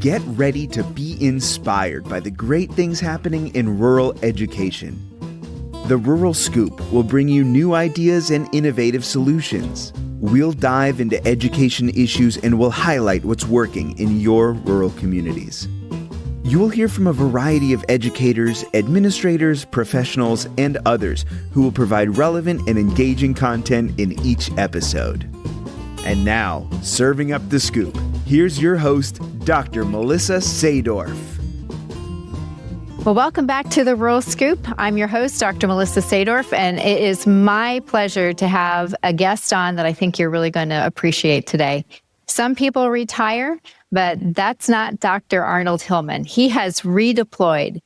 Get ready to be inspired by the great things happening in rural education. The Rural Scoop will bring you new ideas and innovative solutions. We'll dive into education issues and we'll highlight what's working in your rural communities. You'll hear from a variety of educators, administrators, professionals, and others who will provide relevant and engaging content in each episode. And now, serving up the scoop, here's your host, Dr. Melissa Sadorf. Well, welcome back to the Rural Scoop. I'm your host, Dr. Melissa Sadorf, and it is my pleasure to have a guest on that I think you're really going to appreciate today. Some people retire, but that's not Dr. Arnold Hillman. He has redeployed.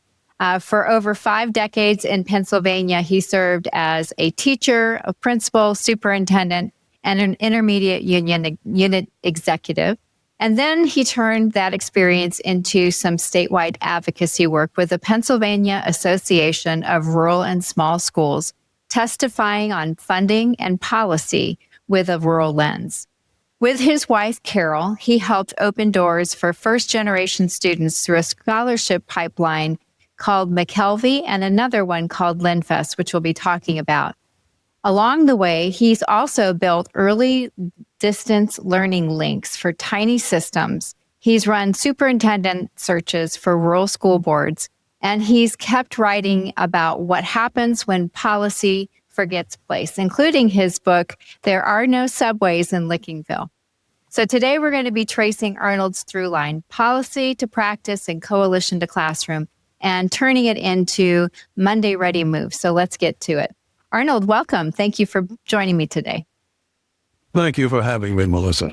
For over 5 decades in Pennsylvania, he served as a teacher, a principal, superintendent, and an intermediate unit executive. And then he turned that experience into some statewide advocacy work with the Pennsylvania Association of Rural and Small Schools, testifying on funding and policy with a rural lens. With his wife, Carol, he helped open doors for first-generation students through a scholarship pipeline called McKelvey and another one called LendFest, which we'll be talking about. Along the way, he's also built early distance learning links for tiny systems. He's run superintendent searches for rural school boards, and he's kept writing about what happens when policy forgets place, including his book, There Are No Subways in Lickinville. So today we're going to be tracing Arnold's through line, policy to practice and coalition to classroom, and turning it into Monday Ready moves. So let's get to it. Arnold, welcome. Thank you for joining me today. Thank you for having me, Melissa.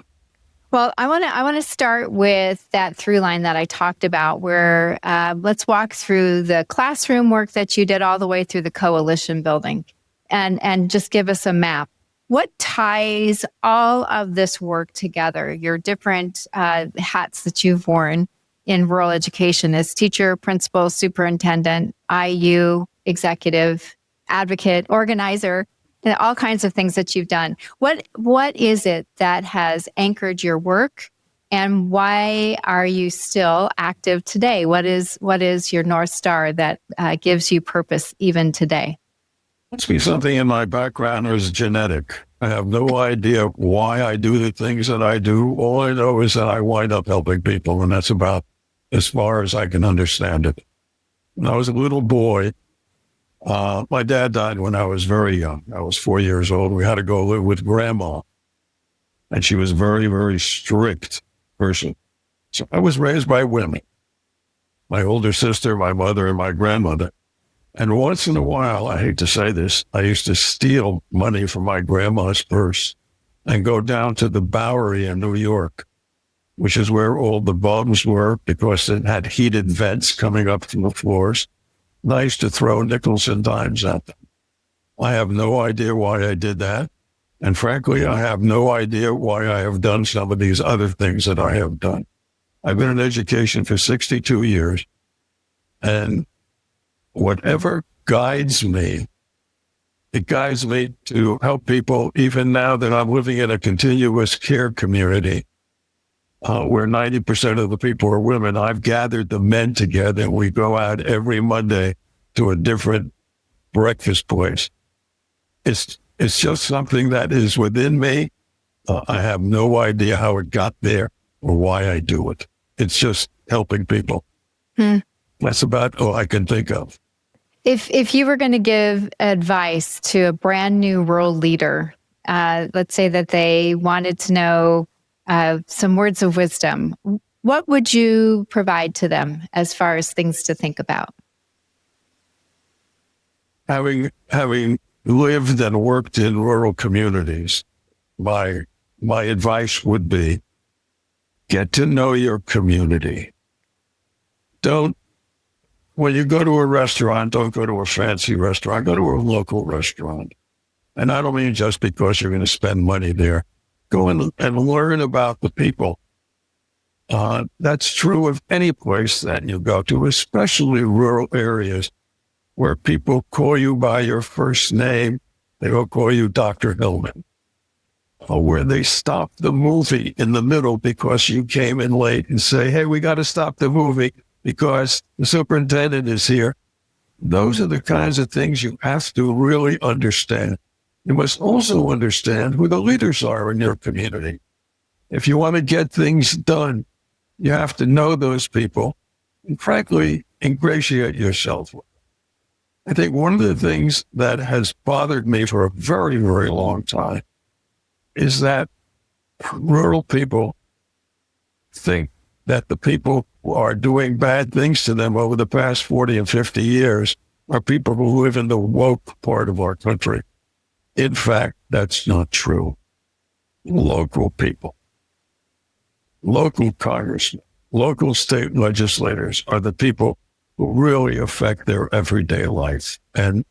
Well, I want to start with that through line that I talked about, where let's walk through the classroom work that you did all the way through the coalition building, and just give us a map. What ties all of this work together? Your different hats that you've worn in rural education as teacher, principal, superintendent, IU, executive, advocate, organizer, and all kinds of things that you've done. What is it that has anchored your work, and why are you still active today? What is your North Star that gives you purpose even today? Must be something in my background is genetic. I have no idea why I do the things that I do. All I know is that I wind up helping people, and that's about as far as I can understand it. When I was a little boy, my dad died when I was very young. I was 4 years old. We had to go live with grandma, and she was a very, very strict person. So I was raised by women, my older sister, my mother, and my grandmother. And once in a while, I hate to say this, I used to steal money from my grandma's purse and go down to the Bowery in New York, which is where all the bulbs were because it had heated vents coming up from the floors. And I used to throw nickels and dimes at them. I have no idea why I did that. And frankly, I have no idea why I have done some of these other things that I have done. I've been in education for 62 years. And whatever guides me, it guides me to help people, even now that I'm living in a continuous care community where 90% of the people are women. I've gathered the men together, and we go out every Monday to a different breakfast place. It's just something that is within me. I have no idea how it got there or why I do it. It's just helping people. That's about all I can think of. If you were going to give advice to a brand new rural leader, let's say that they wanted to know some words of wisdom, what would you provide to them as far as things to think about? Having lived and worked in rural communities, my advice would be, get to know your community. When you go to a restaurant, don't go to a fancy restaurant, go to a local restaurant. And I don't mean just because you're going to spend money there. Go and learn about the people. That's true of any place that you go to, especially rural areas where people call you by your first name. They don't call you Dr. Hillman. where they stop the movie in the middle because you came in late and say, hey, we got to stop the movie because the superintendent is here. Those are the kinds of things you have to really understand. You must also understand who the leaders are in your community. If you want to get things done, you have to know those people and, frankly, ingratiate yourself with them. I think one of the things that has bothered me for a very, very long time is that rural people think that the people who are doing bad things to them over the past 40 and 50 years are people who live in the woke part of our country. In fact, that's not true. Local people, local congressmen, local state legislators are the people who really affect their everyday life. And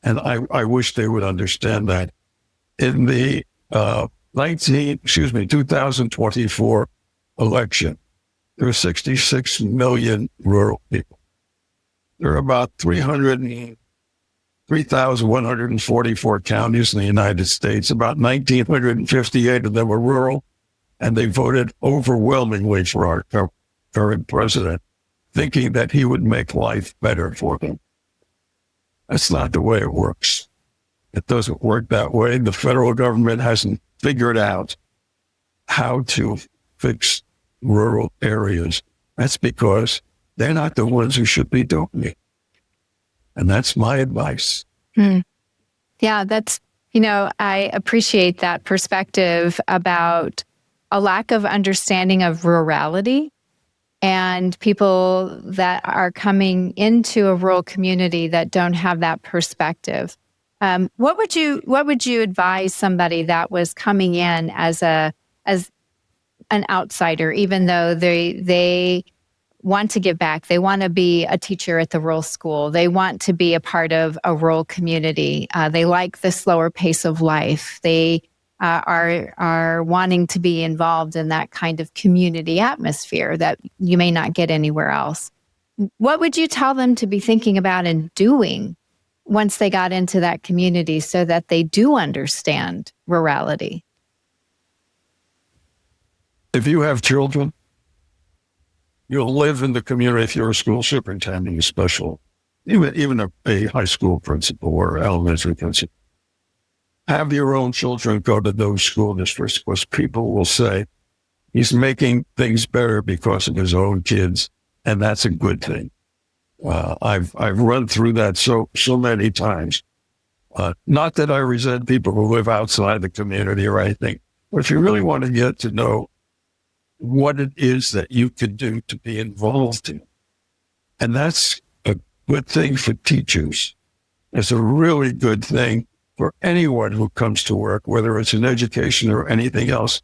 I wish they would understand that. In the 2024 election, there are 66 million rural people. There are about 3,144 counties in the United States. About 1,958 of them are rural, and they voted overwhelmingly for our current president, thinking that he would make life better for them. That's not the way it works. It doesn't work that way. The federal government hasn't figured out how to fix rural areas. That's because they're not the ones who should be doing it. And that's my advice. Yeah, I appreciate that perspective about a lack of understanding of rurality and people that are coming into a rural community that don't have that perspective. What would you advise somebody that was coming in as an outsider, even though they want to give back, they want to be a teacher at the rural school, they want to be a part of a rural community, they like the slower pace of life, they are wanting to be involved in that kind of community atmosphere that you may not get anywhere else. What would you tell them to be thinking about and doing once they got into that community so that they do understand rurality? If you have children, you'll live in the community. If you're a school superintendent, especially, even a high school principal or elementary principal, have your own children go to those school districts, because people will say he's making things better because of his own kids, and that's a good thing. I've run through that so many times. Not that I resent people who live outside the community or anything, but if you really want to get to know what it is that you can do to be involved in, and that's a good thing for teachers. It's a really good thing for anyone who comes to work, whether it's in education or anything else.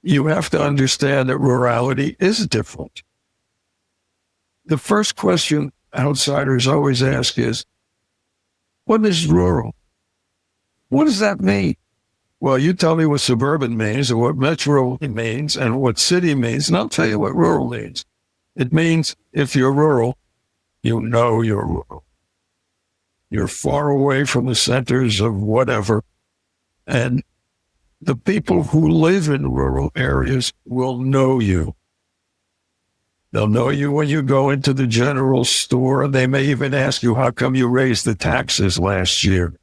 You have to understand that rurality is different. The first question outsiders always ask is, what is rural? What does that mean? Well, you tell me what suburban means and what metro means and what city means, and I'll tell you what rural means. It means if you're rural, you know you're rural. You're far away from the centers of whatever, and the people who live in rural areas will know you. They'll know you when you go into the general store. They may even ask you, how come you raised the taxes last year?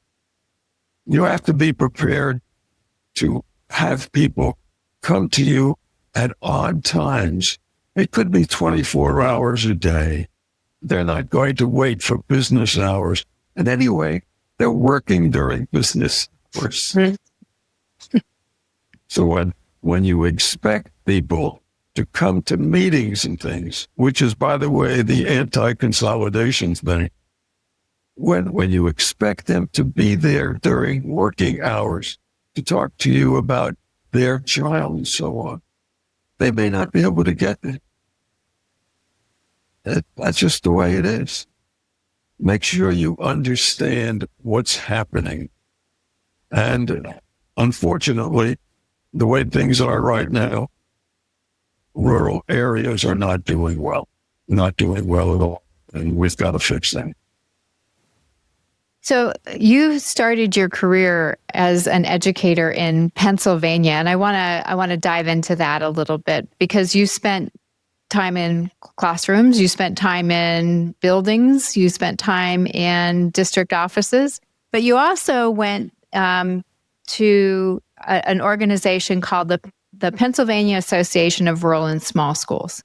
You have to be prepared to have people come to you at odd times. It could be 24 hours a day. They're not going to wait for business hours. And anyway, they're working during business hours. So when you expect people to come to meetings and things, which is, by the way, the anti-consolidation thing, when you expect them to be there during working hours to talk to you about their child and so on, they may not be able to get it. That's just the way it is. Make sure you understand what's happening. And unfortunately, the way things are right now, rural areas are not doing well at all. And we've got to fix that. So you started your career as an educator in Pennsylvania, and I want to dive into that a little bit because you spent time in classrooms, you spent time in buildings, you spent time in district offices, but you also went to an organization called the Pennsylvania Association of Rural and Small Schools.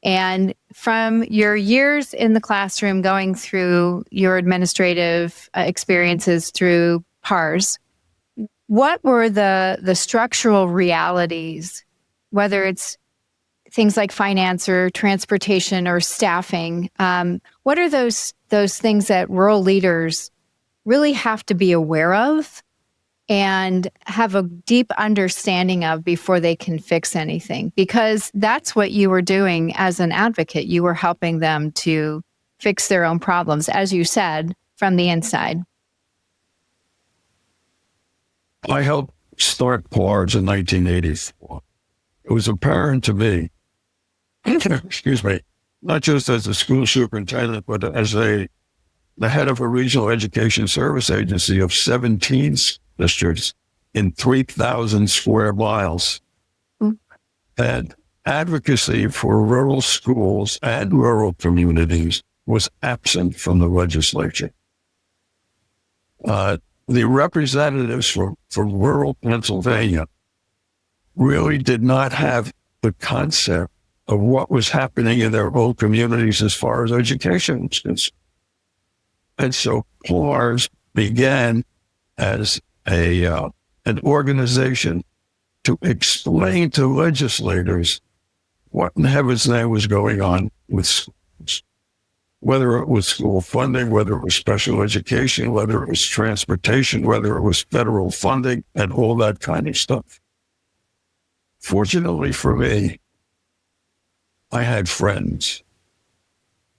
And from your years in the classroom, going through your administrative experiences through PARS, what were the structural realities, whether it's things like finance or transportation or staffing? What are those things that rural leaders really have to be aware of and have a deep understanding of before they can fix anything? Because that's what you were doing as an advocate. You were helping them to fix their own problems, as you said, from the inside. I helped start PARS in 1984. It was apparent to me, excuse me, not just as a school superintendent, but as the head of a regional education service agency of 17 districts in 3,000 square miles. And advocacy for rural schools and rural communities was absent from the legislature. The representatives from rural Pennsylvania really did not have the concept of what was happening in their own communities as far as education was concerned. And so PARS began as an organization to explain to legislators what in heaven's name was going on with schools, whether it was school funding, whether it was special education, whether it was transportation, whether it was federal funding, and all that kind of stuff. Fortunately for me, I had friends.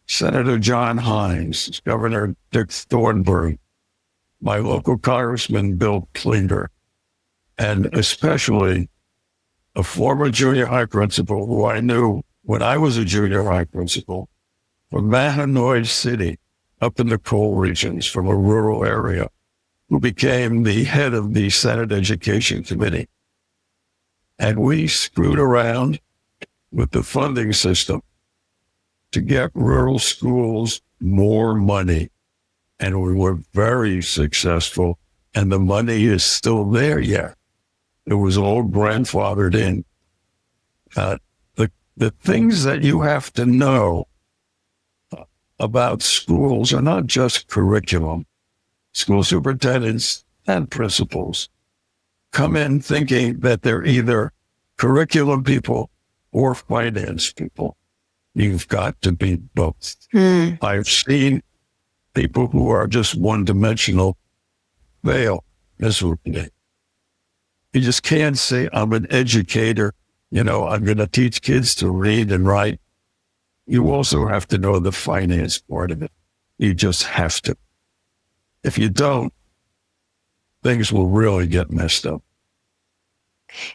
Senator John Hines, Governor Dick Thornburgh, my local Congressman Bill Clinton, and especially a former junior high principal who I knew when I was a junior high principal from Mahanoy City up in the coal regions from a rural area, who became the head of the Senate Education Committee. And we screwed around with the funding system to get rural schools more money. And we were very successful, and the money is still there yet. It was all grandfathered in. The things that you have to know about schools are not just curriculum. School superintendents and principals come in thinking that they're either curriculum people or finance people. You've got to be both. I've seen people who are just one-dimensional fail miserably. You just can't say, I'm an educator, I'm going to teach kids to read and write. You also have to know the finance part of it. You just have to. If you don't, things will really get messed up.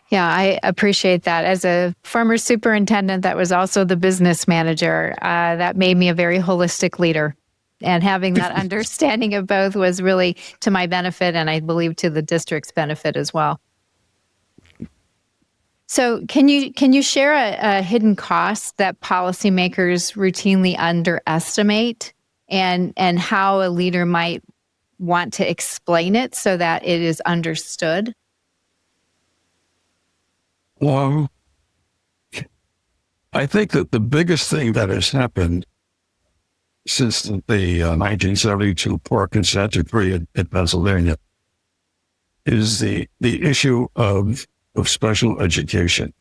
Yeah, I appreciate that. As a former superintendent that was also the business manager, that made me a very holistic leader. And having that understanding of both was really to my benefit, and I believe to the district's benefit as well. So can you share a hidden cost that policymakers routinely underestimate, and how a leader might want to explain it so that it is understood? Well, I think that the biggest thing that has happened since the 1972 Park Consent Decree in Pennsylvania is the issue of special education,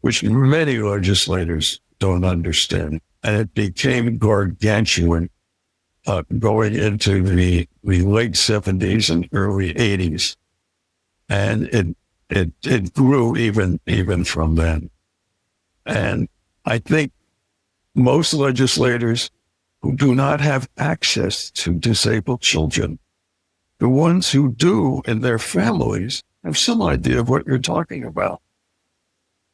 which many legislators don't understand. And it became gargantuan going into the late 70s and early 80s. And it grew even from then. And I think most legislators who do not have access to disabled children, the ones who do in their families, have some idea of what you're talking about.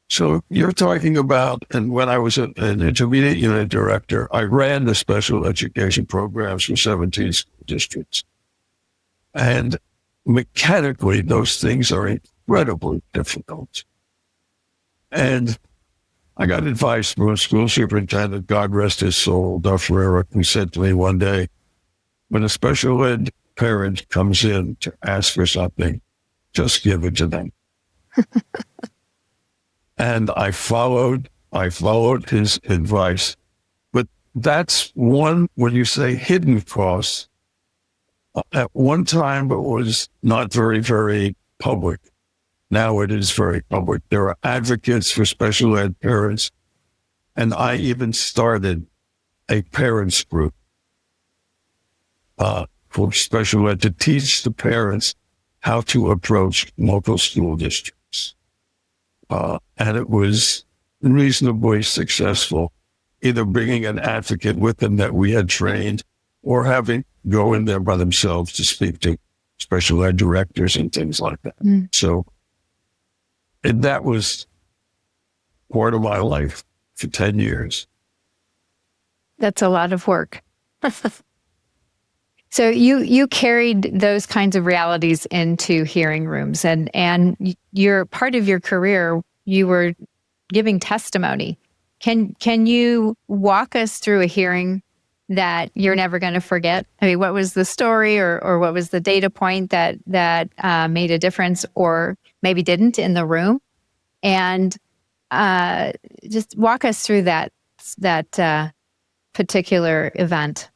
So you're talking about, and when I was an intermediate unit director, I ran the special education programs for 17 schools districts. And mechanically, those things are incredibly difficult. And I got advice from a school superintendent, God rest his soul, Dr. Eric, who said to me one day, when a special ed parent comes in to ask for something, just give it to them. And I followed his advice. But that's one, when you say hidden costs, at one time it was not very, very public. Now it is very public. There are advocates for special ed parents. And I even started a parents group for special ed to teach the parents how to approach local school districts. And it was reasonably successful, either bringing an advocate with them that we had trained or having go in there by themselves to speak to special ed directors and things like that. So that was part of my life for 10 years. That's a lot of work. So you carried those kinds of realities into hearing rooms, and you're part of your career, you were giving testimony. Can you walk us through a hearing that you're never going to forget? I mean, what was the story or what was the data point that made a difference or maybe didn't in the room? And just walk us through that particular event.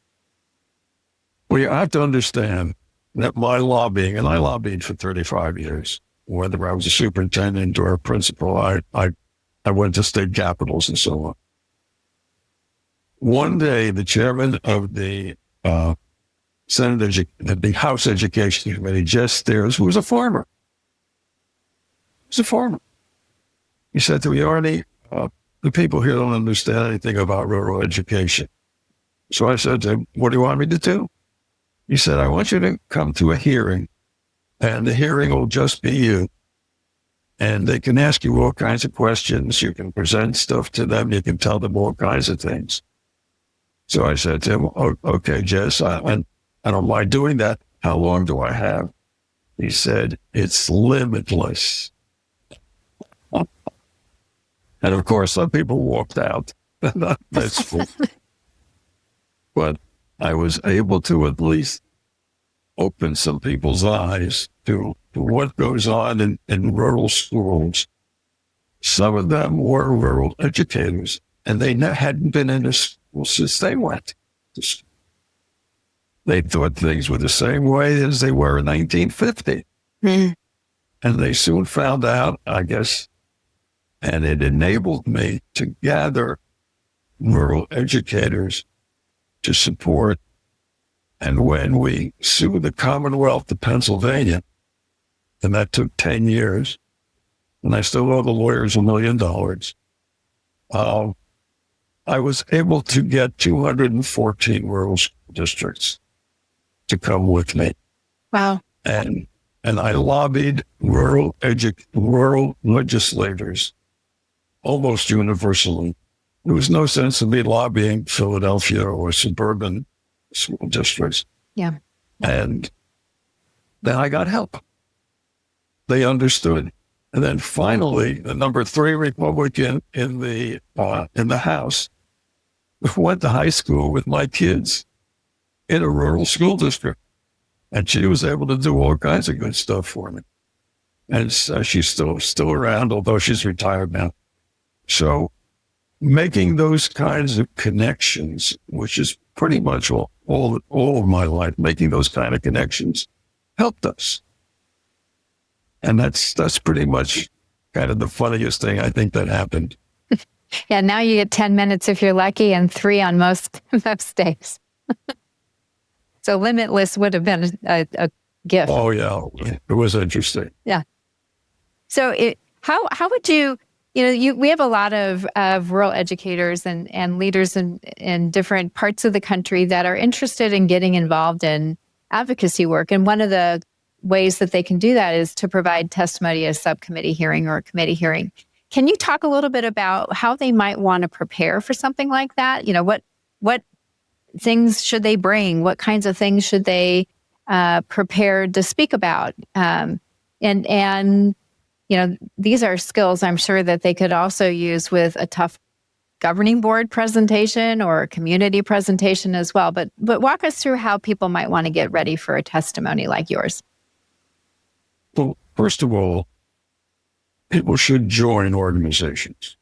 Well, you have to understand that my lobbying, and I lobbied for 35 years, whether I was a superintendent or a principal, I went to state capitals and so on. One day, the chairman of the the House Education Committee, Jess Stairs, who was a farmer. He said to me, Arnie, the people here don't understand anything about rural education. So I said to him, what do you want me to do? He said, I want you to come to a hearing, and the hearing will just be you. And they can ask you all kinds of questions. You can present stuff to them. You can tell them all kinds of things. So I said to him, okay, Jess, I don't mind doing that. How long do I have? He said, it's limitless. And of course, some people walked out. That's full. But I was able to at least open some people's eyes to what goes on in rural schools. Some of them were rural educators, and they hadn't been in a school since they went to school. They thought things were the same way as they were in 1950. And they soon found out, I guess, and it enabled me to gather rural educators to support. And when we sued the Commonwealth of Pennsylvania, and that took 10 years, and I still owe the lawyers $1 million, I was able to get 214 rural school districts to come with me. Wow. And I lobbied rural legislators almost universally. There was no sense in me lobbying Philadelphia or suburban school districts. Yeah. And then I got help. They understood. And then finally, the number 3 Republican in the House went to high school with my kids in a rural school district. And she was able to do all kinds of good stuff for me. And she's still around, although she's retired now. So making those kinds of connections, which is pretty much all of my life, making those kind of connections helped us. And that's pretty much kind of the funniest thing I think that happened. Yeah, now you get 10 minutes if you're lucky and 3 on most days. So limitless would have been a gift. Oh, yeah. It was interesting. Yeah. So how would you we have a lot of rural educators and leaders in different parts of the country that are interested in getting involved in advocacy work. And one of the ways that they can do that is to provide testimony at a subcommittee hearing or a committee hearing. Can you talk a little bit about how they might want to prepare for something like that? You know, what things should they bring? What kinds of things should they prepare to speak about? And these are skills I'm sure that they could also use with a tough governing board presentation or a community presentation as well. But walk us through how people might want to get ready for a testimony like yours. Well, first of all, people should join organizations.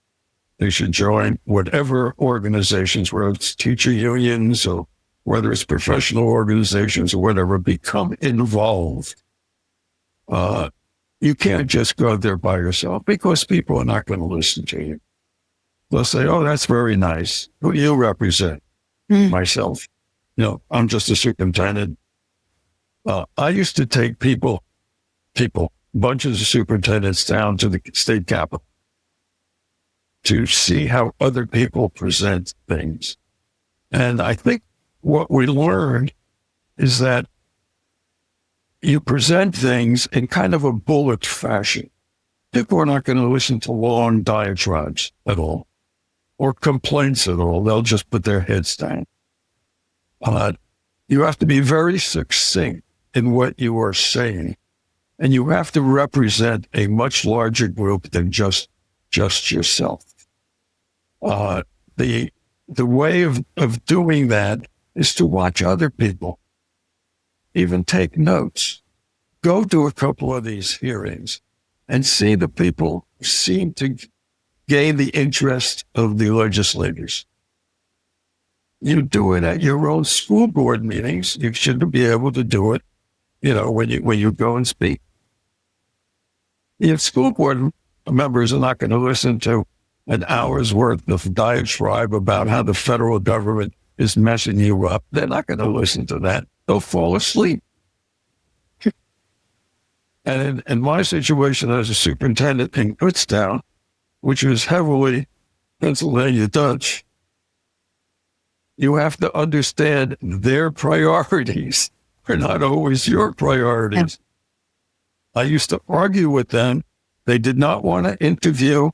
They should join whatever organizations, whether it's teacher unions or whether it's professional organizations or whatever, become involved. You can't just go there by yourself because people are not going to listen to you. They'll say, oh, that's very nice. Who do you represent? Myself. I'm just a superintendent. I used to take bunches of superintendents down to the state capitol to see how other people present things. And I think what we learned is that you present things in kind of a bullet fashion. People are not going to listen to long diatribes at all or complaints at all. They'll just put their heads down. You have to be very succinct in what you are saying. And you have to represent a much larger group than just yourself. The way of doing that is to watch other people, even take notes. Go to a couple of these hearings and see the people who seem to gain the interest of the legislators. You do it at your own school board meetings. You should be able to do it, when you go and speak. If school board members are not going to listen to an hour's worth of diatribe about how the federal government is messing you up, they're not going to listen to that. They'll fall asleep. And in my situation as a superintendent in Kutztown, which was heavily Pennsylvania Dutch, you have to understand their priorities are not always your priorities. I used to argue with them. They did not want to interview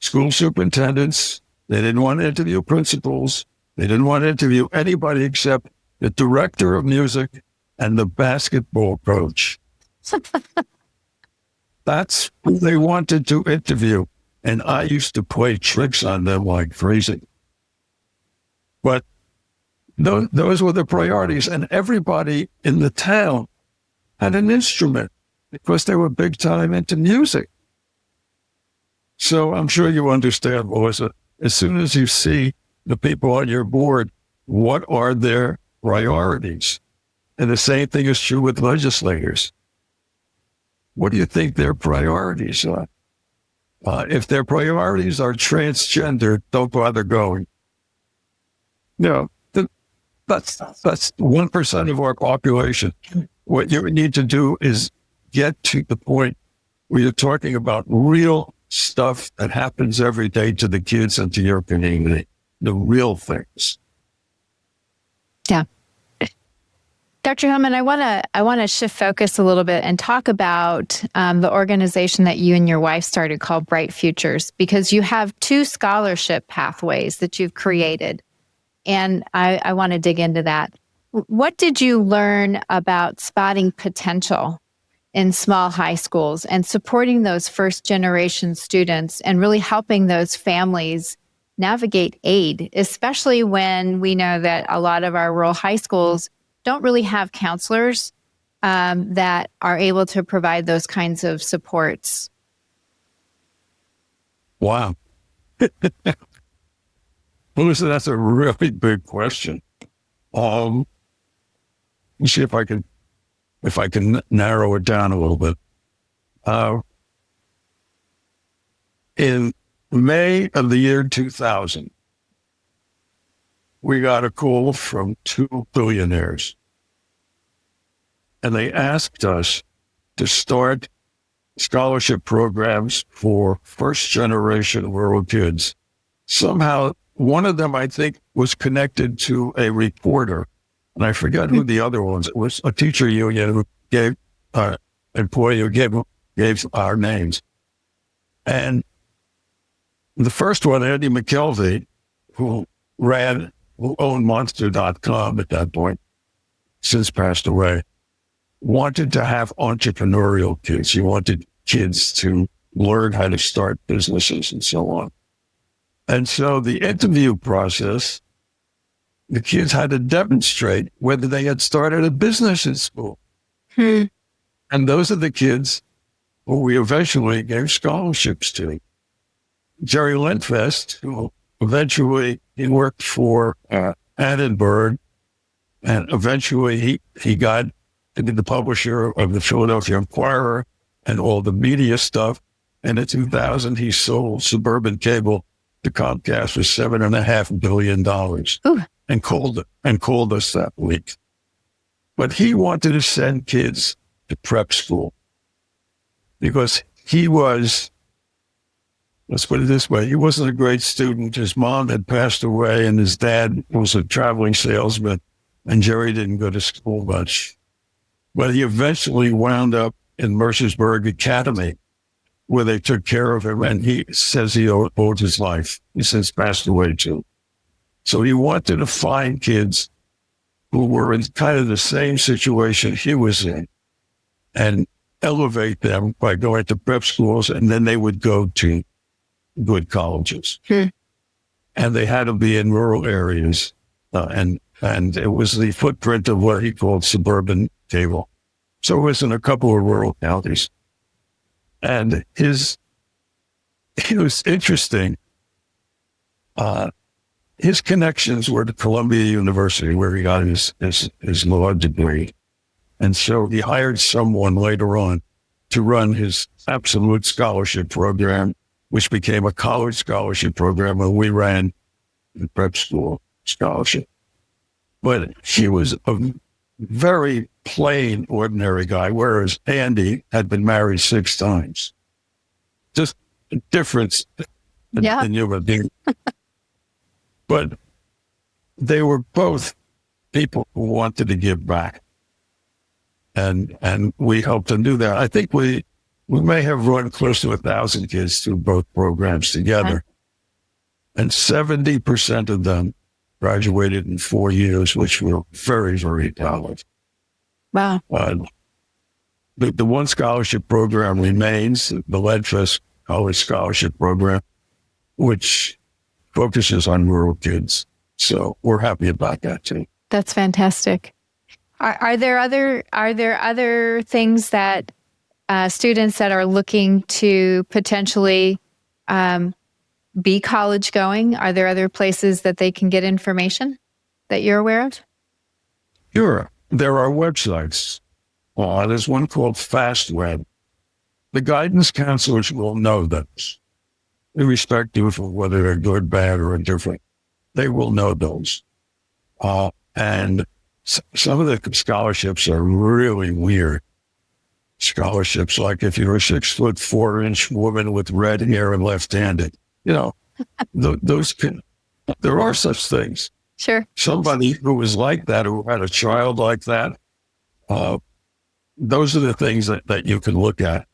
school superintendents. They didn't want to interview principals. They didn't want to interview anybody except the director of music and the basketball coach. That's who they wanted to interview. And I used to play tricks on them like crazy. But those were the priorities. And everybody in the town had an instrument because they were big time into music. So I'm sure you understand, Melissa, as soon as you see the people on your board, what are their priorities? And the same thing is true with legislators. What do you think their priorities are? If their priorities are transgender, don't bother going. That's 1% of our population. What you need to do is get to the point where you're talking about real stuff that happens every day to the kids and to your community, the real things. Yeah. Dr. Hillman, I want to shift focus a little bit and talk about the organization that you and your wife started called Bright Futures, because you have 2 scholarship pathways that you've created. And I want to dig into that. What did you learn about spotting potential in small high schools and supporting those first generation students and really helping those families navigate aid, especially when we know that a lot of our rural high schools don't really have counselors that are able to provide those kinds of supports? Wow. Melissa, that's a really big question. Let's see if I can narrow it down a little bit. In May of the year 2000, we got a call from 2 billionaires, and they asked us to start scholarship programs for first-generation rural kids. Somehow, one of them, I think, was connected to a reporter, and I forget who the other ones. It was a teacher union who gave employee who gave our names. And the first one, Andy McKelvey, who ran who owned Monster.com at that point, since passed away, wanted to have entrepreneurial kids. He wanted kids to learn how to start businesses and so on. And so the interview process, the kids had to demonstrate whether they had started a business in school. And those are the kids who we eventually gave scholarships to. Jerry Lindfest, who eventually he worked for Annenberg, and eventually he got to be the publisher of the Philadelphia Inquirer and all the media stuff. And in 2000, he sold Suburban Cable to Comcast for $7.5 billion. Ooh. and called us that week. But he wanted to send kids to prep school because he was, let's put it this way, he wasn't a great student. His mom had passed away and his dad was a traveling salesman, and Jerry didn't go to school much. But he eventually wound up in Mercersburg Academy, where they took care of him, and he says he owed his life. He since passed away too. So he wanted to find kids who were in kind of the same situation he was in and elevate them by going to prep schools, and then they would go to good colleges. And they had to be in rural areas. And it was the footprint of what he called suburban cable. So it was in a couple of rural counties. And it was interesting. His connections were to Columbia University, where he got his law degree. And so he hired someone later on to run his absolute scholarship program, which became a college scholarship program, and we ran the prep school scholarship. But he was a very plain, ordinary guy, whereas Andy had been married 6 times. Just a difference in human being. But they were both people who wanted to give back. And we helped them do that. I think we may have run close to 1,000 kids through both programs together. And 70% of them graduated in 4 years, which we're very, very proud of. Wow. The one scholarship program remains, the Ledfest College Scholarship Program, which focuses on rural kids. So we're happy about that too. That's fantastic. Are there other things that students that are looking to potentially be college going? Are there other places that they can get information that you're aware of? Sure. There are websites. There's one called FastWeb. The guidance counselors will know those, irrespective of whether they're good, bad, or indifferent. They will know those. And some of the scholarships are really weird scholarships, like if you're a 6'4" woman with red hair and left-handed, those can, there are such things. Sure. Somebody who was like that, who had a child like that, those are the things that you can look at.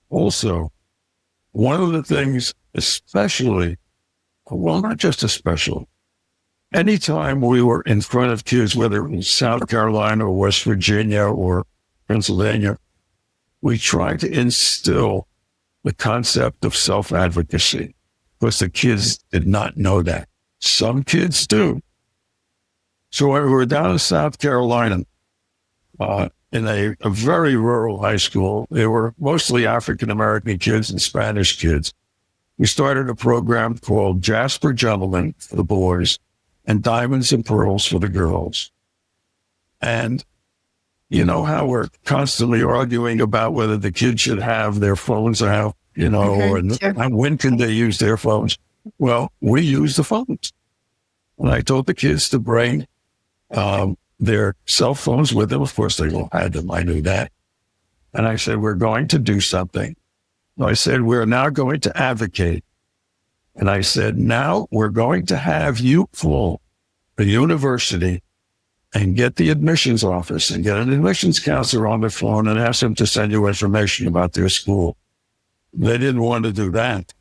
Also, one of the things, especially, well, not just especially, anytime we were in front of kids, whether it was South Carolina or West Virginia or Pennsylvania, we tried to instill the concept of self-advocacy, because the kids did not know that. Some kids do. So when we were down in South Carolina, in a very rural high school, they were mostly African-American kids and Spanish kids. We started a program called Jasper Gentlemen for the boys and Diamonds and Pearls for the girls. And you know how we're constantly arguing about whether the kids should have their phones out, and when can they use their phones? Well, we use the phones. And I told the kids to bring their cell phones with them. Of course, they all had them. I knew that. And I said, we're going to do something. I said, we're now going to advocate. And I said, now we're going to have you call the university and get the admissions office and get an admissions counselor on the phone and ask them to send you information about their school. They didn't want to do that.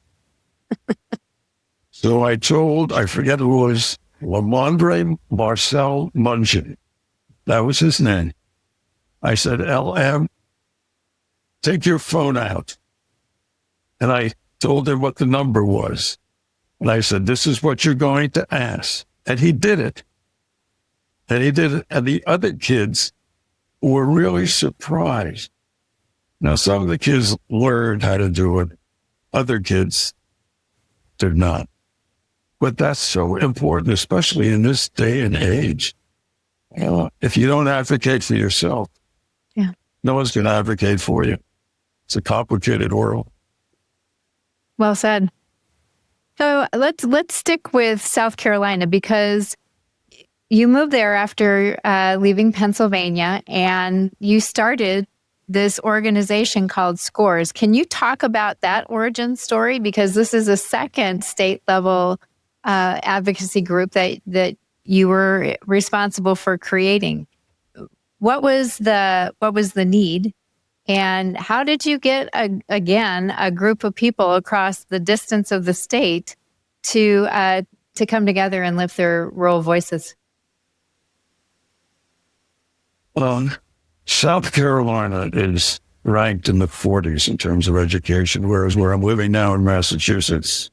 So I forget who was Lamondre Marcel Mungin. That was his name. I said, LM, take your phone out. And I told him what the number was. And I said, this is what you're going to ask. And he did it. And the other kids were really surprised. Now, some of the kids learned how to do it. Other kids did not. But that's so important, especially in this day and age. If you don't advocate for yourself, no one's going to advocate for you. It's a complicated world. Well said. So let's stick with South Carolina, because you moved there after leaving Pennsylvania, and you started this organization called SCORES. Can you talk about that origin story? Because this is a second state level advocacy group that you were responsible for creating. What was the need, and how did you get a group of people across the distance of the state to come together and lift their rural voices? South Carolina is ranked in the 40s in terms of education, whereas where I'm living now in Massachusetts,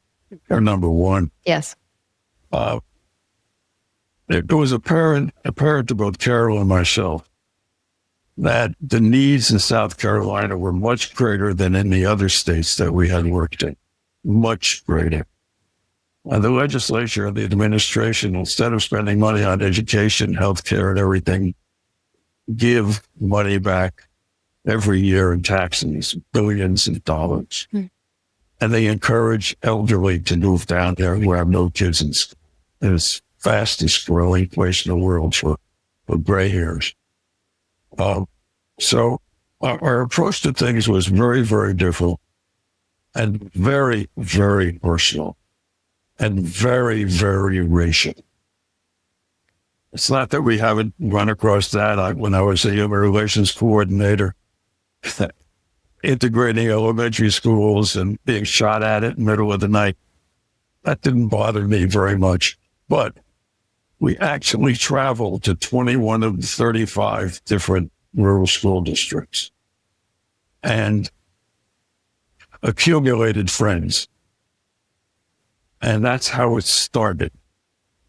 they're number one. Yes. It was apparent to both Carol and myself that the needs in South Carolina were much greater than in the other states that we had worked in, much greater. The legislature and the administration, instead of spending money on education, healthcare, and everything, give money back every year in taxes, billions of dollars. And they encourage elderly to move down there who have no kids in school. It's the fastest growing place in the world for gray hairs. So our approach to things was very, very different and very, very personal and very, very racial. It's not that we haven't run across that. When I was a human relations coordinator, integrating elementary schools and being shot at in the middle of the night, that didn't bother me very much. But we actually traveled to 21 of the 35 different rural school districts and accumulated friends. And that's how it started.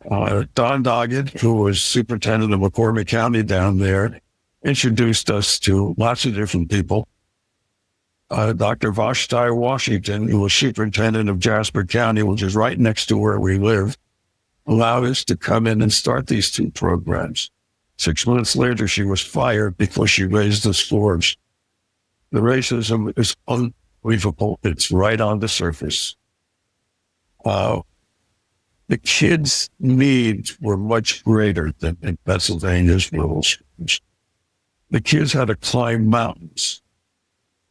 Don Doggett, who was superintendent of McCormick County down there, introduced us to lots of different people. Dr. Vashti Washington, who was superintendent of Jasper County, which is right next to where we live, allowed us to come in and start these two programs. 6 months later, she was fired because she raised the scores. The racism is unbelievable. It's right on the surface. The kids' needs were much greater than in Pennsylvania's rural schools. The kids had to climb mountains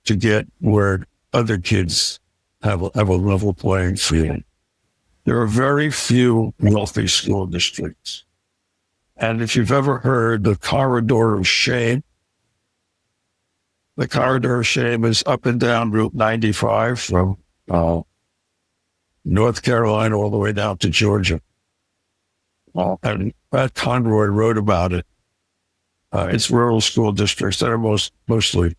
to get where other kids have a level playing field. There are very few wealthy school districts. And if you've ever heard the corridor of shame, the corridor of shame is up and down Route 95 from North Carolina all the way down to Georgia. And Pat Conroy wrote about it. It's rural school districts that are mostly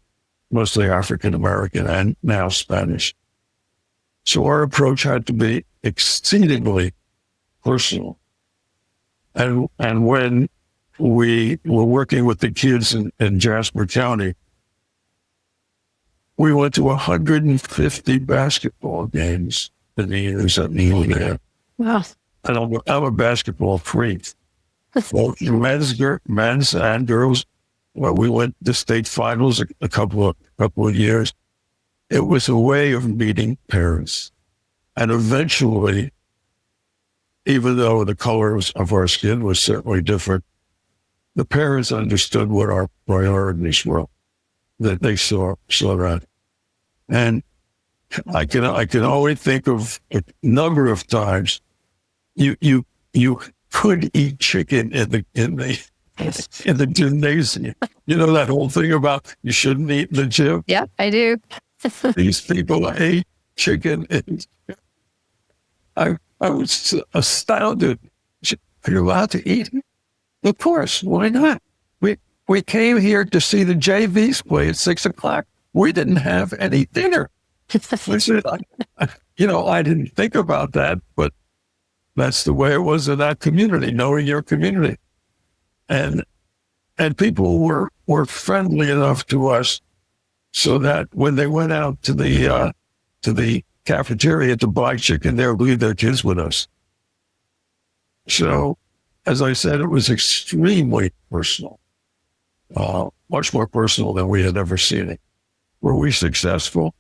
African-American and now Spanish. So our approach had to be exceedingly personal. And when we were working with the kids in Jasper County, we went to 150 basketball games in the years that we were there. Wow. And I'm a basketball freak. Both men's and girls. Well, we went to state finals a couple of years. It was a way of meeting parents. And eventually, even though the color of our skin was certainly different, the parents understood what our priorities were, that they saw that. And I can only think of a number of times you could eat chicken in the gymnasium. You know that whole thing about you shouldn't eat in the gym? Yeah, I do. These people ate chicken. I was astounded. Are you allowed to eat? Of course. Why not? We came here to see the JVs play at 6:00. We didn't have any dinner. I said, I didn't think about that, but that's the way it was in that community, knowing your community. And people were friendly enough to us so that when they went out to the cafeteria to buy chicken, they would leave their kids with us. So, as I said, it was extremely personal, much more personal than we had ever seen it. Were we successful?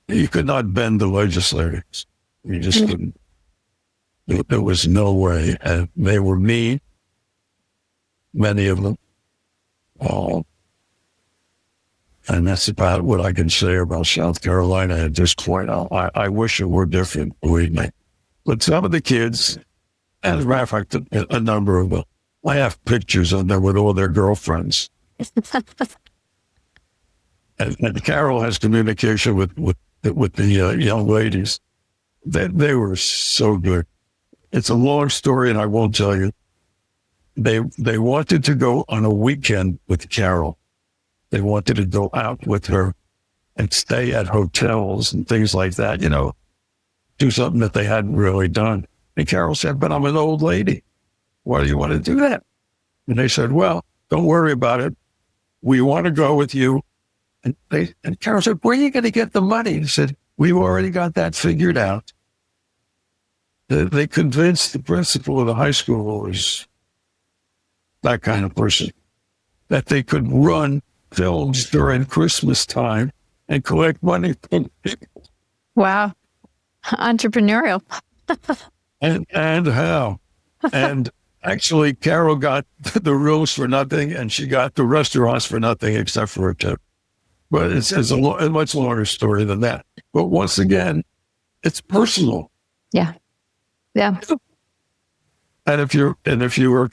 You could not bend the legislators. You just couldn't. There was no way. And they were mean, many of them. And that's about what I can say about South Carolina at this point. I wish it were different, believe me. But some of the kids, and as a matter of fact, a number of them, I have pictures of them with all their girlfriends. and Carol has communication with the young ladies. They were so good. It's a long story, and I won't tell you. They wanted to go on a weekend with Carol. They wanted to go out with her and stay at hotels and things like that, do something that they hadn't really done. And Carol said, but I'm an old lady. Why do you want to do that? And they said, well, don't worry about it. We want to go with you. And Carol said, where are you going to get the money? He said, we've already got that figured out. They convinced the principal of the high school, who was that kind of person, that they could run films during Christmas time and collect money from people. Wow. Entrepreneurial. and how? And actually, Carol got the rooms for nothing, and she got the restaurants for nothing except for a tip. But it's a much longer story than that. But once again, it's personal. Yeah. Yeah. And if you are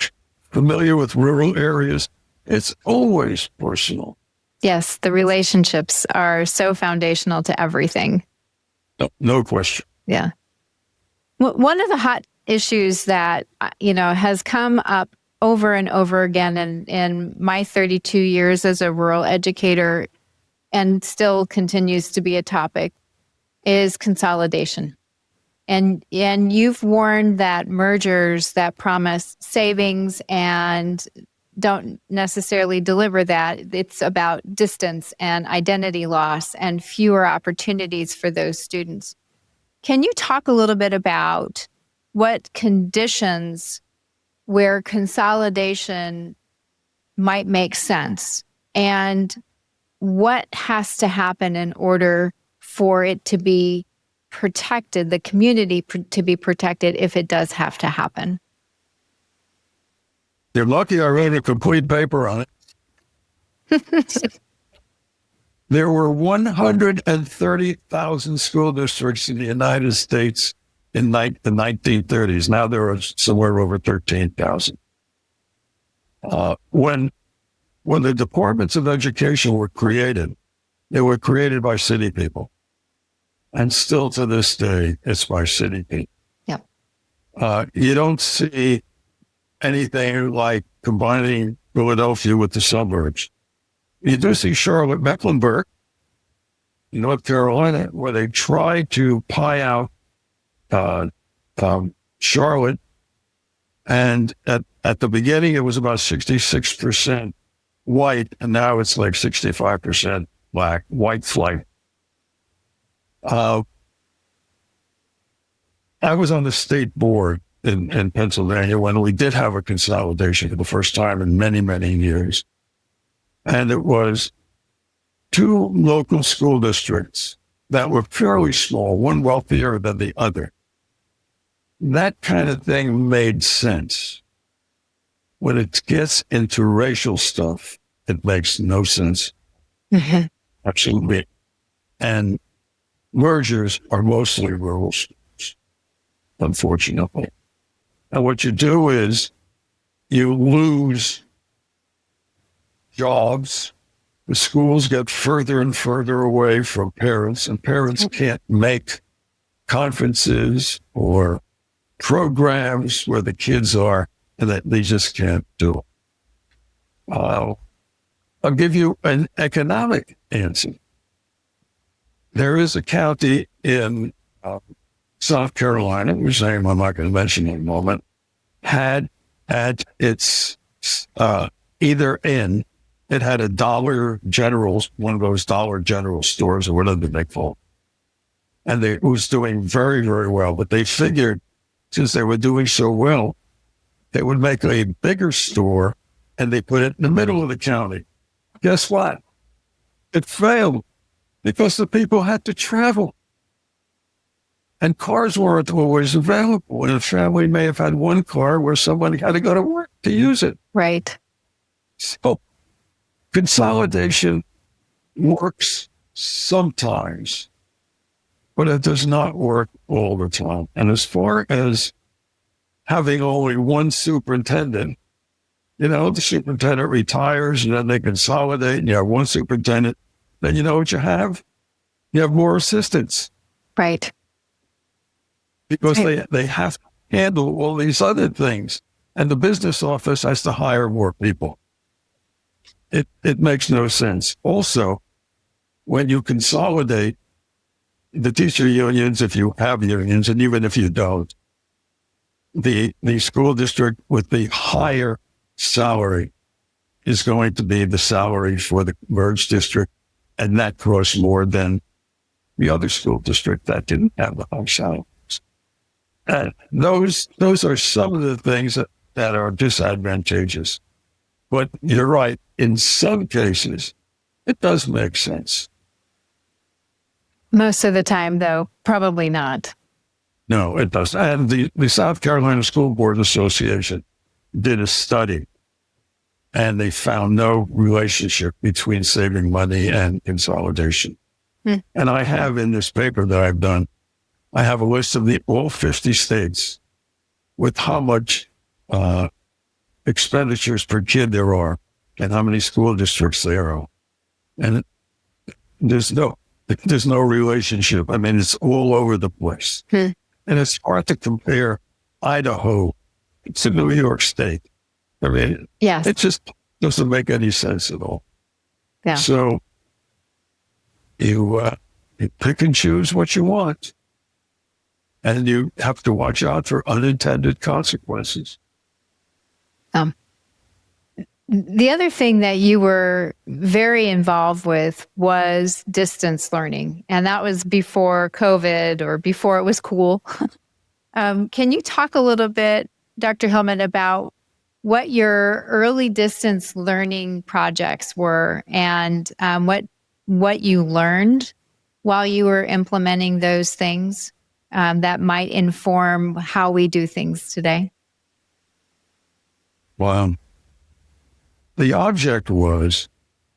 familiar with rural areas, it's always personal. Yes, the relationships are so foundational to everything. No question. Yeah. One of the hot issues that, has come up over and over again in my 32 years as a rural educator and still continues to be a topic is consolidation. And you've warned that mergers that promise savings and don't necessarily deliver that. It's about distance and identity loss and fewer opportunities for those students. Can you talk a little bit about what conditions where consolidation might make sense and what has to happen in order for it to be protected, the community to be protected if it does have to happen? You're lucky I wrote a complete paper on it. There were 130,000 school districts in the United States in the 1930s. Now there are somewhere over 13,000. When the departments of education were created, they were created by city people. And still to this day, it's by city people. Yep. You don't see anything like combining Philadelphia with the suburbs. You do see Charlotte, Mecklenburg, North Carolina, where they tried to pie out Charlotte. And at the beginning, it was about 66% white, and now it's like 65% black, white flight. I was on the state board in Pennsylvania when we did have a consolidation for the first time in many, many years. And it was two local school districts that were fairly small, one wealthier than the other. That kind of thing made sense. When it gets into racial stuff, it makes no sense. Mm-hmm. Absolutely. And mergers are mostly rural schools, unfortunately. And what you do is you lose jobs. The schools get further and further away from parents, and parents can't make conferences or programs where the kids are and that they just can't do it. I'll give you an economic answer. There is a county in South Carolina, whose name I'm not going to mention in a moment, had at its either end, it had a Dollar General, one of those Dollar General stores or whatever they call it. And it was doing very, very well. But they figured, since they were doing so well, they would make a bigger store, and they put it in the middle of the county. Guess what? It failed because the people had to travel. And cars weren't always available. And a family may have had one car where somebody had to go to work to use it. Right. So consolidation works sometimes, but it does not work all the time. And as far as having only one superintendent, the superintendent retires and then they consolidate and you have one superintendent, then you know what you have? You have more assistants. Right. Because they have to handle all these other things. And the business office has to hire more people. It makes no sense. Also, when you consolidate the teacher unions, if you have unions, and even if you don't, the school district with the higher salary is going to be the salary for the merged district, and that costs more than the other school district that didn't have the high salary. And those are some of the things that are disadvantageous. But you're right. In some cases, it does make sense. Most of the time, though, probably not. No, it doesn't. And the South Carolina School Board Association did a study, and they found no relationship between saving money and consolidation. And I have in this paper that I've done, I have a list of all 50 states with how much expenditures per kid there are and how many school districts there are. And there's no relationship. I mean, it's all over the place. And it's hard to compare Idaho to New York State. I mean, yes. It just doesn't make any sense at all. Yeah. So you pick and choose what you want. And you have to watch out for unintended consequences. The other thing that you were very involved with was distance learning, and that was before COVID or before it was cool. Can you talk a little bit, Dr. Hillman, about what your early distance learning projects were and what you learned while you were implementing those things that might inform how we do things today? Well, the object was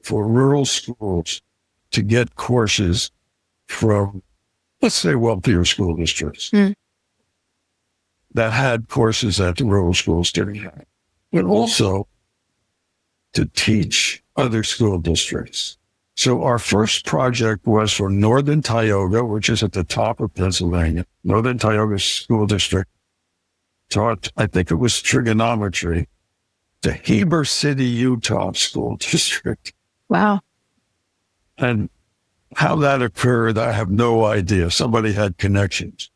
for rural schools to get courses from, let's say, wealthier school districts that had courses that the rural schools didn't have, but also to teach other school districts. So our first project was for Northern Tioga, which is at the top of Pennsylvania. Northern Tioga School District taught, I think it was trigonometry, to Heber City, Utah School District. Wow. And how that occurred, I have no idea. Somebody had connections.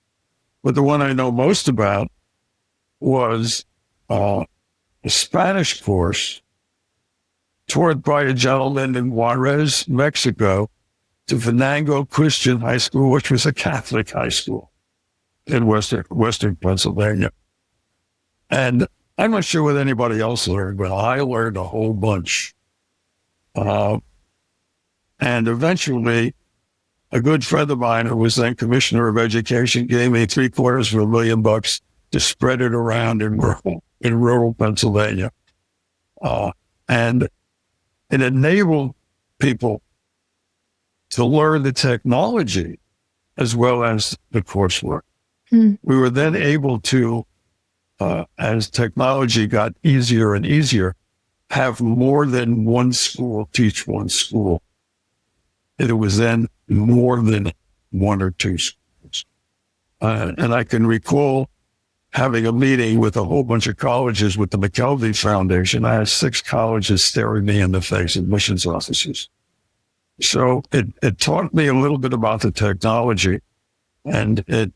But the one I know most about was a Spanish course taught by a gentleman in Juarez, Mexico, to Venango Christian High School, which was a Catholic high school in Western Pennsylvania. And I'm not sure what anybody else learned, but I learned a whole bunch. And eventually, a good friend of mine who was then Commissioner of Education gave me $750,000 to spread it around in rural Pennsylvania. And it enabled people to learn the technology as well as the coursework. We were then able to, as technology got easier and easier, have more than one school teach one school. It was then more than one or two schools. And I can recall having a meeting with a whole bunch of colleges with the McKelvey Foundation. I had 6 colleges staring me in the face, admissions officers. So it taught me a little bit about the technology, and it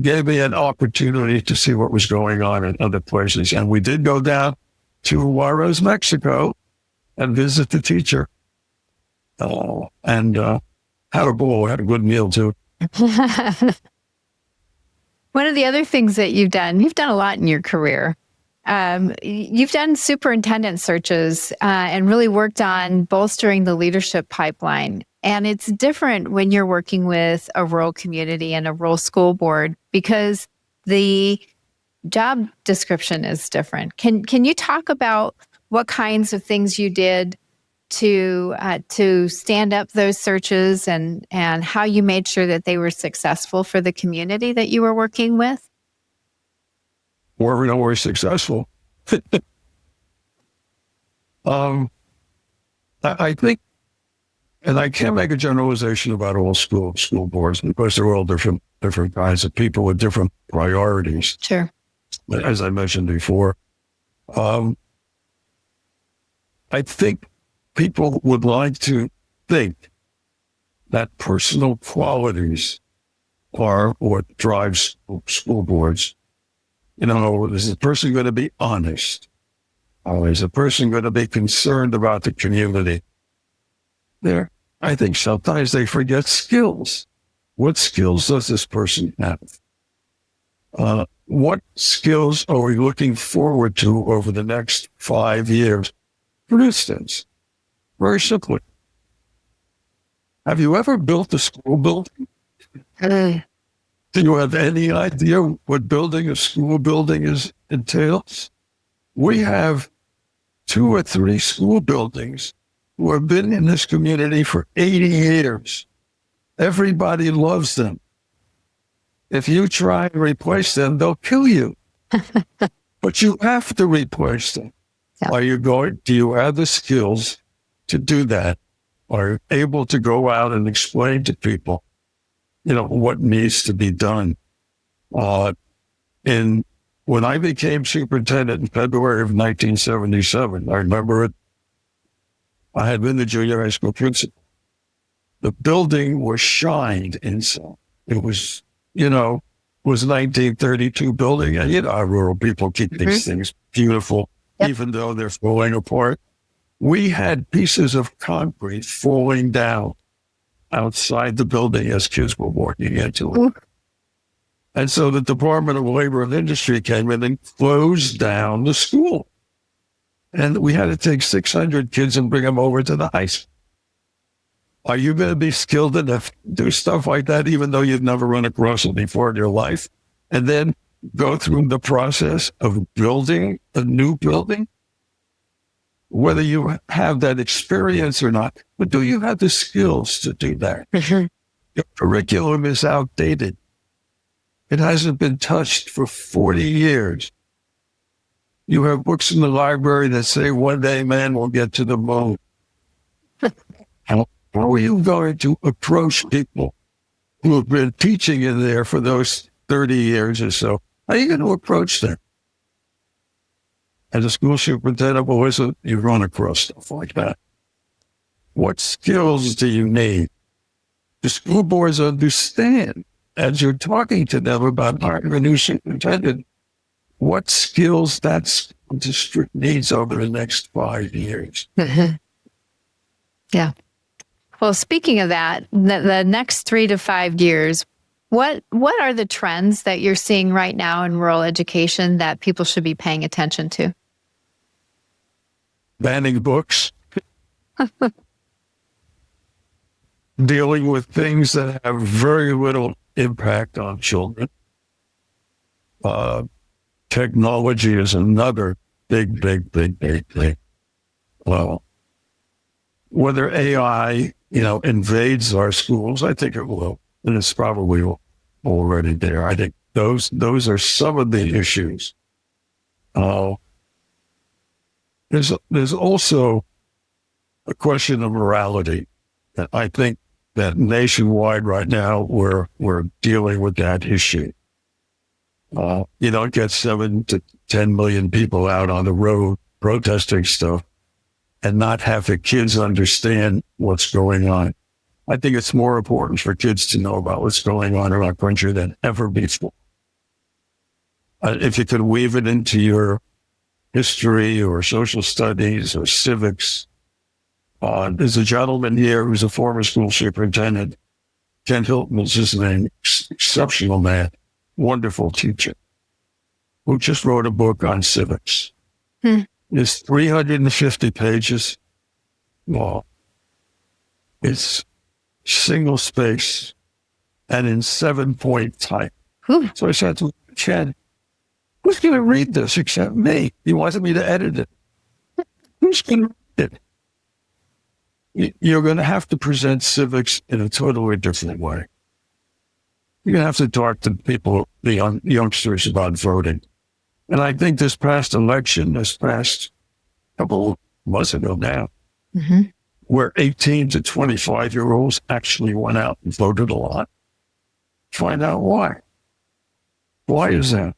gave me an opportunity to see what was going on in other places. And we did go down to Juarez, Mexico, and visit the teacher. And had a ball, had a good meal too. One of the other things that you've done a lot in your career. You've done superintendent searches and really worked on bolstering the leadership pipeline. And it's different when you're working with a rural community and a rural school board because the job description is different. Can you talk about what kinds of things you did to stand up those searches and how you made sure that they were successful for the community that you were working with? We're always successful. I think, and I can't make a generalization about all school boards because they're all different kinds of people with different priorities. Sure. As I mentioned before, I think people would like to think that personal qualities are what drives school boards. You know, is the person going to be honest? Or is the person going to be concerned about the community? I think sometimes they forget skills. What skills does this person have? What skills are we looking forward to over the next 5 years? For instance, very simply, have you ever built a school building? Do you have any idea what building a school building entails? We have 2 or 3 school buildings who have been in this community for 80 years. Everybody loves them. If you try and replace them, they'll kill you. But you have to replace them. Yeah. Do you have the skills to do that? Are you able to go out and explain to people, what needs to be done? When I became superintendent in February of 1977, I remember it. I had been the junior high school principal. The building was shined inside. It was, was 1932 building. And our rural people keep these things beautiful, even though they're falling apart. We had pieces of concrete falling down outside the building as kids were walking into it. And so the Department of Labor and Industry came in and closed down the school. And we had to take 600 kids and bring them over to the high school. Are you going to be skilled enough to do stuff like that, even though you've never run across it before in your life? And then go through the process of building a new building? Whether you have that experience or not, but do you have the skills to do that? Your curriculum is outdated. It hasn't been touched for 40 years. You have books in the library that say one day man will get to the moon. How are you going to approach people who have been teaching in there for those 30 years or so? How are you going to approach them? As a school superintendent, you run across stuff like that. What skills do you need? The school boards understand, as you're talking to them about hiring a new superintendent, what skills that school district needs over the next 5 years. Yeah. Well, speaking of that, the next 3 to 5 years, what are the trends that you're seeing right now in rural education that people should be paying attention to? Banning books. Dealing with things that have very little impact on children. Technology is another big thing. Well, whether AI, invades our schools, I think it will, and it's probably already there. I think those are some of the issues. There's also a question of morality. And I think that nationwide right now we're dealing with that issue. You don't get 7 to 10 million people out on the road protesting stuff and not have the kids understand what's going on. I think it's more important for kids to know about what's going on in our country than ever before. If you could weave it into your history or social studies or civics. There's a gentleman here who's a former school superintendent. Ken Hilton is his name, exceptional man, wonderful teacher, who just wrote a book on civics. It's 350 pages long. It's single space and in 7-point type. So I said to Ken, who's going to read this except me? He wanted me to edit it. Who's going to read it? You're going to have to present civics in a totally different way. You're going to have to talk to people, the youngsters, about voting. And I think this past couple of months ago now, where 18 to 25-year-olds actually went out and voted a lot. Find out why. Why is that?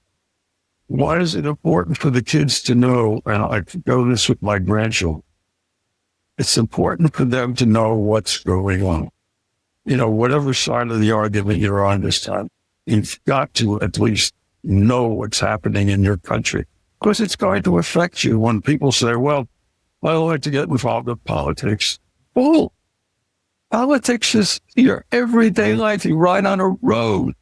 Why is it important for the kids to know, and I go this with my grandchildren, it's important for them to know what's going on. You know, whatever side of the argument you're on this time, you've got to at least know what's happening in your country, because it's going to affect you when people say, well, I don't like to get involved in politics. Well, politics is your everyday life. You ride on a road,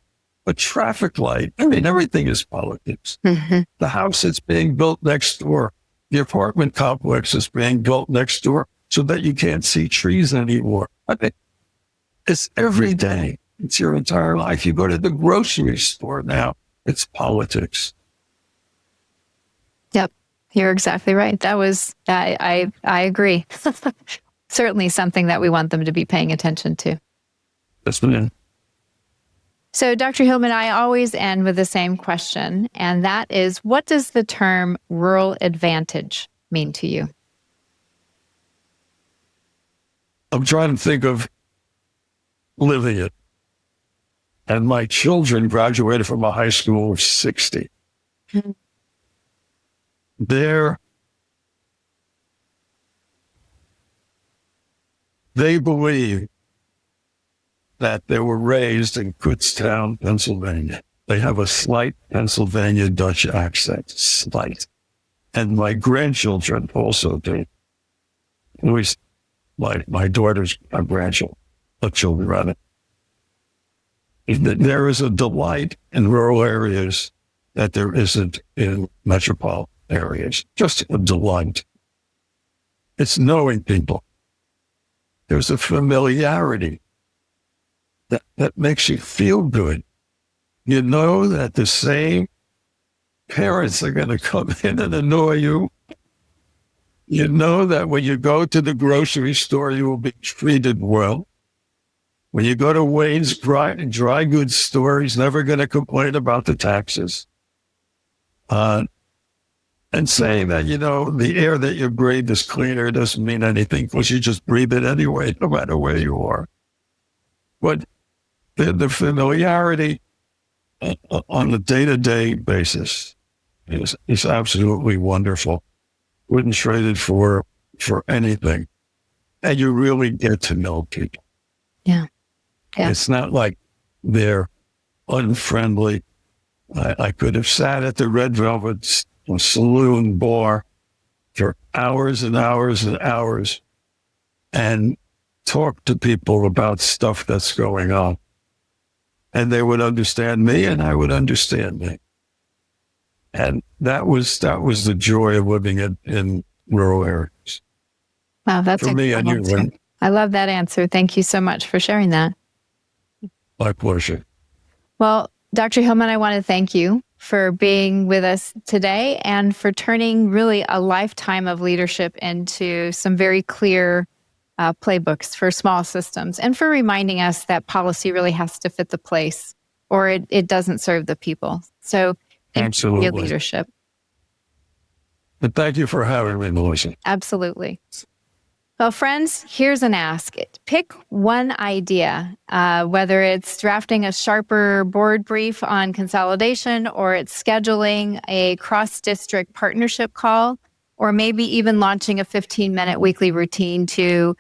a traffic light. I mean, everything is politics. The house that's being built next door, the apartment complex is being built next door so that you can't see trees anymore. I mean, it's every day. It's your entire life. You go to the grocery store now, it's politics. Yep, you're exactly right. That was, I agree. Certainly something that we want them to be paying attention to. That's been. So, Dr. Hillman, I always end with the same question, and that is, what does the term rural advantage mean to you? I'm trying to think of living it. And my children graduated from a high school of 60. They believe that they were raised in Kutztown, Pennsylvania. They have a slight Pennsylvania Dutch accent, slight. And my grandchildren also do. At least my daughter's children rather. There is a delight in rural areas that there isn't in metropolitan areas. Just a delight. It's knowing people. There's a familiarity that makes you feel good. You know that the same parents are going to come in and annoy you. You know that when you go to the grocery store, you will be treated well. When you go to Wayne's dry goods store, he's never going to complain about the taxes. And saying that, you know, the air that you breathe is cleaner doesn't mean anything because you just breathe it anyway, no matter where you are. But the familiarity on a day-to-day basis is absolutely wonderful. Wouldn't trade it for anything. And you really get to know people. Yeah. It's not like they're unfriendly. I could have sat at the Red Velvet Saloon bar for hours and hours and hours and talked to people about stuff that's going on. And they would understand me and I would understand me. And that was the joy of living in rural areas. Wow, that's for me. I love that answer. Thank you so much for sharing that. My pleasure. Well, Dr. Hillman, I want to thank you for being with us today and for turning really a lifetime of leadership into some very clear playbooks for small systems, and for reminding us that policy really has to fit the place or it doesn't serve the people. So thank you for your leadership. But thank you for having me, Melissa. Absolutely. Well, friends, here's an ask. Pick one idea, whether it's drafting a sharper board brief on consolidation, or it's scheduling a cross-district partnership call, or maybe even launching a 15-minute weekly routine to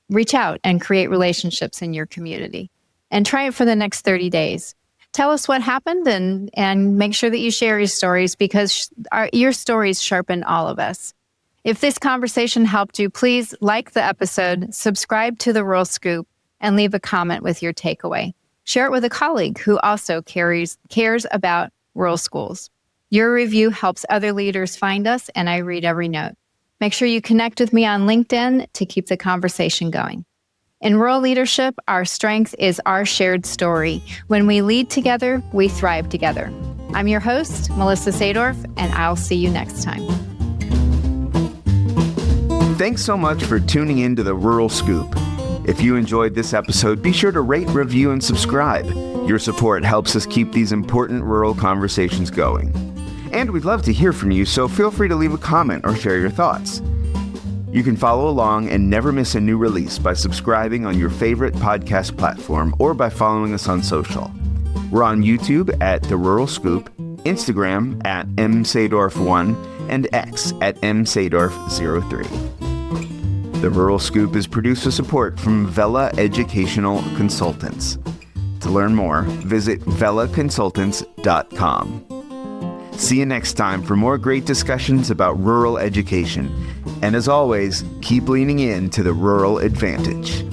reach out and create relationships in your community. And try it for the next 30 days. Tell us what happened and make sure that you share your stories, because your stories sharpen all of us. If this conversation helped you, please like the episode, subscribe to the Rural Scoop, and leave a comment with your takeaway. Share it with a colleague who also cares about rural schools. Your review helps other leaders find us, and I read every note. Make sure you connect with me on LinkedIn to keep the conversation going. In rural leadership, our strength is our shared story. When we lead together, we thrive together. I'm your host, Melissa Sadorf, and I'll see you next time. Thanks so much for tuning in to the Rural Scoop. If you enjoyed this episode, be sure to rate, review, and subscribe. Your support helps us keep these important rural conversations going. And we'd love to hear from you, so feel free to leave a comment or share your thoughts. You can follow along and never miss a new release by subscribing on your favorite podcast platform or by following us on social. We're on YouTube at The Rural Scoop, Instagram at msadorf1, and X at msadorf03. The Rural Scoop is produced with support from Vela Educational Consultants. To learn more, visit velaconsultants.com. See you next time for more great discussions about rural education. And as always, keep leaning in to the rural advantage.